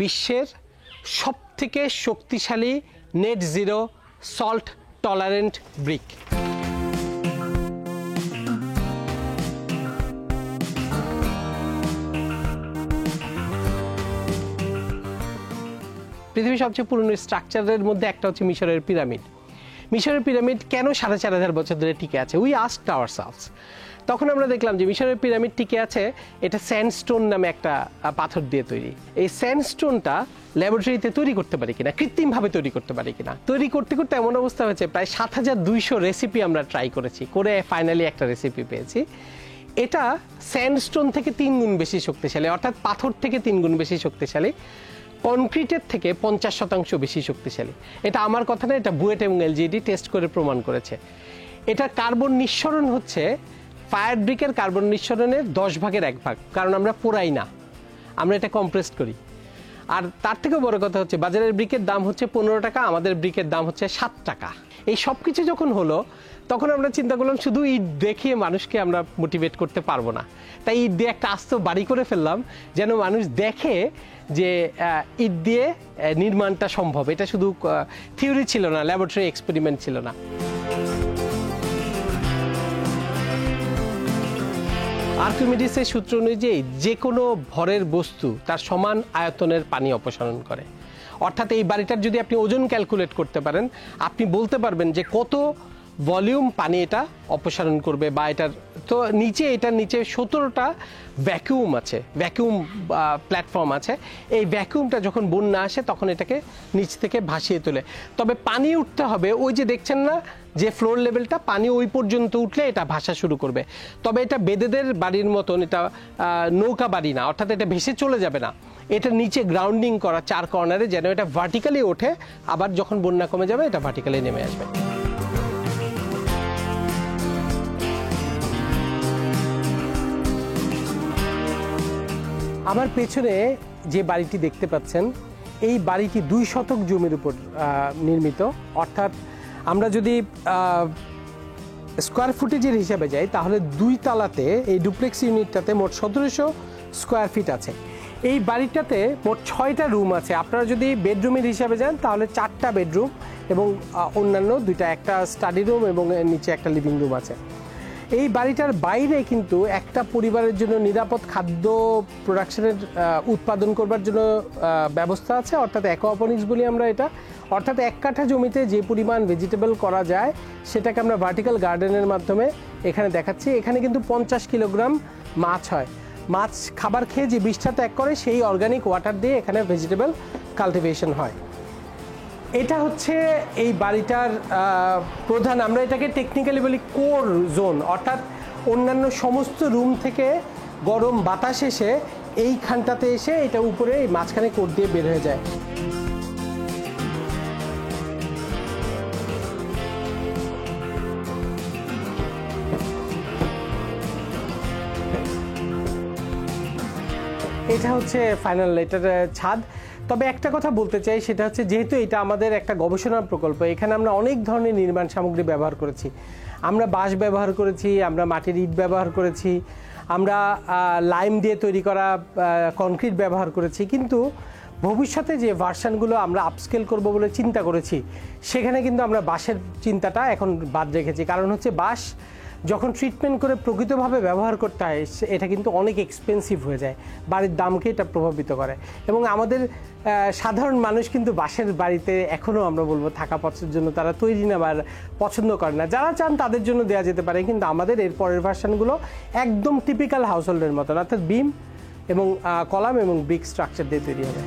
বিশ্বের সবথেকে শক্তিশালী net zero salt tolerant brick. পৃথিবীর সবচেয়ে পুরনো স্ট্রাকচারের মধ্যে একটা হচ্ছে মিশরের পিরামিড। মিশরের পিরামিড কেন 4500 বছর ধরে টিকে আছে? We asked ourselves. তখন আমরা দেখলাম যে মিশরের পিরামিড টিকে আছে, এটা স্যান্ডস্টোন নামে একটা পাথর দিয়ে তৈরি। এই স্যান্ডস্টোনটা ল্যাবরেটরিতে তৈরি করতে পারি কিনা, কৃত্রিমভাবে তৈরি করতে পারি কিনা। তৈরি করতে করতে এমন অবস্থা হয়েছে প্রায় 7200 রেসিপি আমরা ট্রাই করেছি, করে ফাইনালি একটা রেসিপি পেয়েছি। এটা স্যান্ডস্টোন থেকে 3 গুণ বেশি শক্তিশালী, অর্থাৎ পাথর থেকে 3 গুণ বেশি শক্তিশালী, কনক্রিটের থেকে 50% বেশি শক্তিশালী। এটা আমার কথা না, এটা বুয়েট এবং এলজিইডি টেস্ট করে প্রমাণ করেছে। এটা কার্বন নিঃসরণ হচ্ছে ফায়ার ব্রিকের কার্বন নিঃসরণের 10 ভাগের 1 ভাগ, কারণ আমরা পোড়াই না, আমরা এটা কম্প্রেসড করি। আর তার থেকেও বড় কথা হচ্ছে বাজারের ব্রিকের দাম হচ্ছে 15 টাকা, আমাদের ব্রিকের দাম হচ্ছে 7 টাকা। এই সব কিছু যখন হলো তখন আমরা চিন্তা করলাম শুধু ইট দেখিয়ে মানুষকে আমরা মোটিভেট করতে পারবো না, তাই ইট দিয়ে একটা আস্ত বাড়ি করে ফেললাম, যেন মানুষ দেখে যে ইট দিয়ে নির্মাণটা সম্ভব। এটা শুধু থিওরি ছিল না, ল্যাবরেটরি এক্সপেরিমেন্ট ছিল না। আর্কিমিডিসের সূত্র অনুযায়ী যে কোনো ভরের বস্তু তার সমান আয়তনের পানি অপসারণ করে। অর্থাৎ এই বাড়িটার যদি আপনি ওজন ক্যালকুলেট করতে পারেন, আপনি বলতে পারবেন যে কত ভলিউম পানি এটা অপসারণ করবে। বা এটার তো এটার নিচে 17টা ভ্যাকুয়াম আছে, ভ্যাকুয়াম প্ল্যাটফর্ম আছে। এই ভ্যাকুয়ামটা যখন বন্যা আসে তখন এটাকে নিচ থেকে ভাসিয়ে তোলে। তবে পানি উঠতে হবে, ওই যে দেখছেন না যে ফ্লোর লেভেলটা, পানি ওই পর্যন্ত উঠলে এটা ভাসা শুরু করবে। তবে এটা বেদেদের বাড়ির মতন এটা নৌকা বাড়ি না, অর্থাৎ এটা ভেসে চলে যাবে না। এটা নিচে গ্রাউন্ডিং করা 4 কর্নারে, যেন এটা ভার্টিক্যালি ওঠে, আবার যখন বন্যা কমে যাবে এটা ভার্টিক্যালি নেমে আসবে। আমার পেছনে যে বাড়িটি দেখতে পাচ্ছেন, এই বাড়িটি 2 শতক জমির উপর নির্মিত। অর্থাৎ আমরা যদি স্কোয়ার ফুটেজের হিসাবে যাই তাহলে 2 তালাতে এই ডুপ্লেক্স ইউনিটটাতে মোট 1700 স্কোয়ার ফিট আছে। এই বাড়িটাতে মোট 6টা রুম আছে। আপনারা যদি বেডরুমের হিসাবে যান তাহলে 4টা বেডরুম এবং অন্যান্য 2টা, একটা স্টাডি রুম এবং নিচে একটা লিভিং রুম আছে। এই বাড়িটার বাইরে কিন্তু একটা পরিবারের জন্য নিরাপদ খাদ্য প্রোডাকশনের উৎপাদন করবার জন্য ব্যবস্থা আছে, অর্থাৎ অ্যাকোয়াপনিক্স বলি আমরা এটা। অর্থাৎ 1 কাঠা জমিতে যে পরিমাণ ভেজিটেবল করা যায় সেটাকে আমরা ভার্টিক্যাল গার্ডেনের মাধ্যমে এখানে দেখাচ্ছি। এখানে কিন্তু 50 কিলোগ্রাম মাছ হয়। মাছ খাবার খেয়ে যে বিষটা ত্যাগ করে সেই অর্গানিক ওয়াটার দিয়ে এখানে ভেজিটেবল কাল্টিভেশন হয়। এটা হচ্ছে এই বাড়িটার প্রধান, আমরা এটাকে টেকনিক্যালি বলি কোর জোন। অর্থাৎ অন্যান্য সমস্ত রুম থেকে গরম বাতাস এসে এইখানটাতে এসে এটা উপরে এই মাঝখানে কোর দিয়ে বের হয়ে যায়। এটা হচ্ছে ফাইনাল এটার ছাদ। তবে একটা কথা বলতে চাই, সেটা হচ্ছে যেহেতু এটা আমাদের একটা গবেষণা প্রকল্প, এখানে আমরা অনেক ধরনের নির্মাণ সামগ্রী ব্যবহার করেছি। আমরা বাঁশ ব্যবহার করেছি, আমরা মাটির ইট ব্যবহার করেছি, আমরা লাইম দিয়ে তৈরি করা কনক্রিট ব্যবহার করেছি। কিন্তু ভবিষ্যতে যে ভার্সানগুলো আমরা আপস্কেল করব বলে চিন্তা করেছি, সেখানে কিন্তু আমরা বাঁশের চিন্তাটা এখন বাদ রেখেছি। কারণ হচ্ছে বাঁশ যখন ট্রিটমেন্ট করে প্রকৃতভাবে ব্যবহার করতে হয় এটা কিন্তু অনেক এক্সপেন্সিভ হয়ে যায়, বাড়ির দামকে এটা প্রভাবিত করে। এবং আমাদের সাধারণ মানুষ কিন্তু বাঁশের বাড়িতে এখনও আমরা বলবো থাকা জন্য তারা তৈরি না বা পছন্দ করে না। যারা চান তাদের জন্য দেওয়া যেতে পারে, কিন্তু আমাদের এর পরের ভার্সানগুলো একদম টিপিক্যাল হাউস হোল্ডের মতন, অর্থাৎ বিম এবং কলাম এবং ব্রিক স্ট্রাকচার দিয়ে তৈরি হবে।